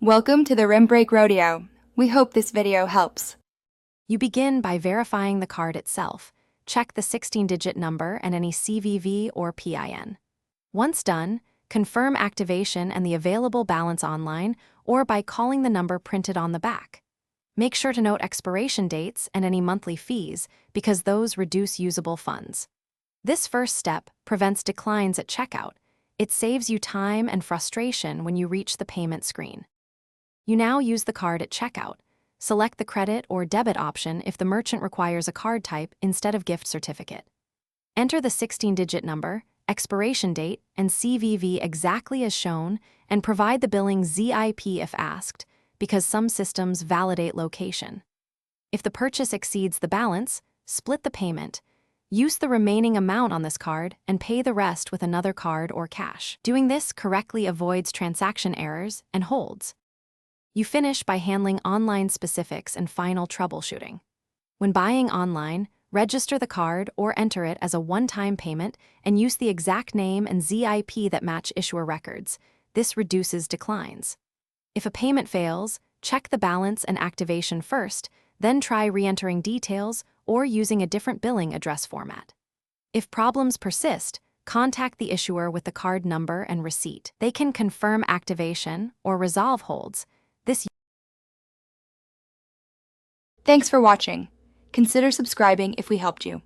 Welcome to the Rim Break Rodeo. We hope this video helps. You begin by verifying the card itself. Check the 16-digit number and any CVV or PIN. Once done, confirm activation and the available balance online or by calling the number printed on the back. Make sure to note expiration dates and any monthly fees because those reduce usable funds. This first step prevents declines at checkout. It saves you time and frustration when you reach the payment screen. You now use the card at checkout. Select the credit or debit option if the merchant requires a card type instead of gift certificate. Enter the 16-digit number, expiration date, and CVV exactly as shown, and provide the billing ZIP if asked, because some systems validate location. If the purchase exceeds the balance, split the payment. Use the remaining amount on this card and pay the rest with another card or cash. Doing this correctly avoids transaction errors and holds. You finish by handling online specifics and final troubleshooting. When buying online, register the card or enter it as a one-time payment and use the exact name and ZIP that match issuer records. This reduces declines. If a payment fails, check the balance and activation first, then try re-entering details or using a different billing address format. If problems persist, contact the issuer with the card number and receipt. They can confirm activation or resolve holds. Thanks for watching. Consider subscribing if we helped you.